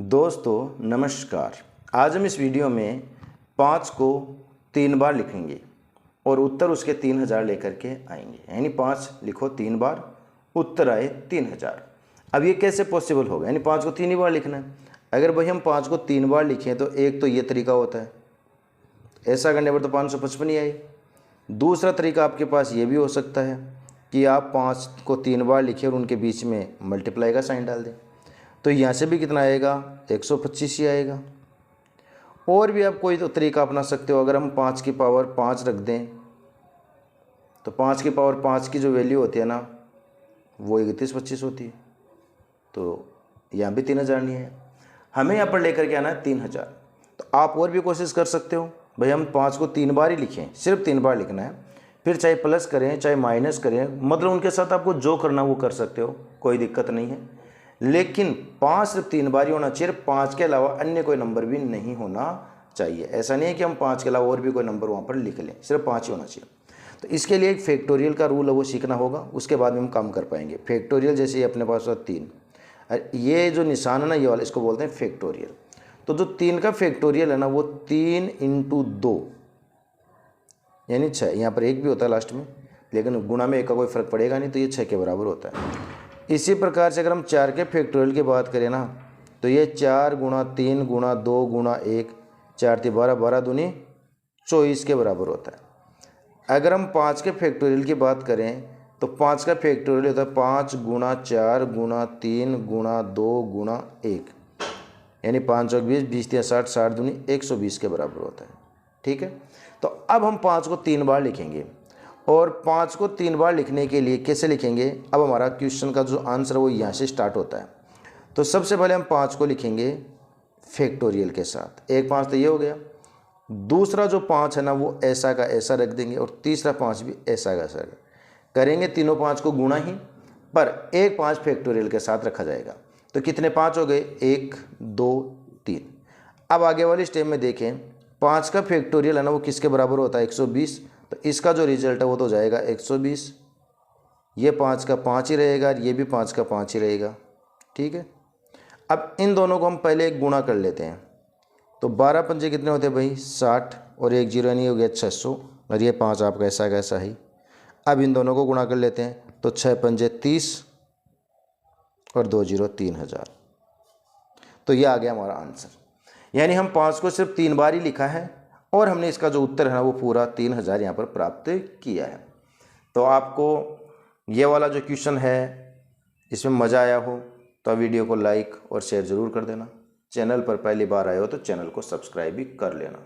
दोस्तों नमस्कार। आज हम इस वीडियो में 5 को 3 बार लिखेंगे और उत्तर उसके 3000 लेकर के आएंगे। यानी 5 लिखो 3 बार, उत्तर आए 3000। अब ये कैसे पॉसिबल होगा? यानी 5 को 3 ही बार लिखना है। अगर भाई हम 5 को 3 बार लिखें तो एक तो ये तरीका होता है, ऐसा करने पर तो 555 ही आई। दूसरा तरीका आपके पास ये भी हो सकता है कि आप 5 को 3 बार लिखें और उनके बीच में मल्टीप्लाई का साइन डाल दें, तो यहाँ से भी कितना आएगा? 125 ही आएगा। और भी आप कोई तो तरीका अपना सकते हो। अगर हम 5 की पावर 5 रख दें तो 5 की पावर 5 की जो वैल्यू होती है ना, वो 3125 होती है। तो यहाँ भी 3000 नहीं है, हमें यहाँ पर लेकर के आना है 3000। तो आप और भी कोशिश कर सकते हो। भाई हम 5 को 3 बार ही लिखें, सिर्फ 3 बार लिखना है, फिर चाहे प्लस करें चाहे माइनस करें, मतलब उनके साथ आपको जो करना वो कर सकते हो, कोई दिक्कत नहीं है। लेकिन 5 सिर्फ 3 बार ही होना चाहिए। 5 के अलावा अन्य कोई नंबर भी नहीं होना चाहिए। ऐसा नहीं है कि हम 5 के अलावा और भी कोई नंबर वहाँ पर लिख लें, सिर्फ 5 ही होना चाहिए। तो इसके लिए एक फैक्टोरियल का रूल है, वो सीखना होगा, उसके बाद में हम काम कर पाएंगे। फैक्टोरियल जैसे ये अपने पास 3, ये जो निशान है ना, ये वाला, इसको बोलते हैं फैक्टोरियल। तो जो 3 का फैक्टोरियल है ना, वो 3 × 2 यानी 6। यहाँ पर 1 भी होता है लास्ट में, लेकिन गुणा में 1 का कोई फर्क पड़ेगा नहीं, तो ये 6 के बराबर होता है। इसी प्रकार से अगर हम 4 के फैक्टोरियल की बात करें ना, तो ये 4 × 3 × 2 × 1, 4 × 12, 12 दूनी 24 के बराबर होता है। अगर हम 5 के फैक्टोरियल की बात करें तो 5 का फैक्टोरियल होता है 5 × 4 × 3 × 2 × 1, यानी 5 चौक 20, 20 3 60, 60 दूनी 120 के बराबर होता है। ठीक है, तो अब हम 5 को 3 बार लिखेंगे। और 5 को 3 बार लिखने के लिए कैसे लिखेंगे? अब हमारा क्वेश्चन का जो आंसर है वो यहाँ से स्टार्ट होता है। तो सबसे पहले हम 5 को लिखेंगे फैक्टोरियल के साथ। एक 5 तो ये हो गया। दूसरा जो 5 है ना, वो ऐसा का ऐसा रख देंगे, और तीसरा 5 भी ऐसा का ऐसा करेंगे। तीनों 5 को गुणा ही, पर एक 5 फैक्टोरियल के साथ रखा जाएगा। तो कितने 5 हो गए? 1 2 3। अब आगे वाली स्टेप में देखें, 5 का फैक्टोरियल है ना, वो किसके बराबर होता है? 120। तो इसका जो रिजल्ट है वो तो जाएगा 120। ये 5 का 5 ही रहेगा, ये भी 5 का 5 ही रहेगा। ठीक है, अब इन दोनों को हम पहले एक गुणा कर लेते हैं। तो 12 पंजे कितने होते हैं भाई? 60, और 1 0 नहीं हो गया 600, और ये 5 आपका ऐसा कैसा ही। अब इन दोनों को गुणा कर लेते हैं, तो 6 पंजे 30 और 2 0 3000। तो ये आ गया हमारा आंसर। यानी हम 5 को सिर्फ 3 बार ही लिखा है और हमने इसका जो उत्तर है ना, वो पूरा 3000 यहाँ पर प्राप्त किया है। तो आपको ये वाला जो क्वेश्चन है इसमें मज़ा आया हो तो वीडियो को लाइक और शेयर ज़रूर कर देना। चैनल पर पहली बार आए हो तो चैनल को सब्सक्राइब भी कर लेना।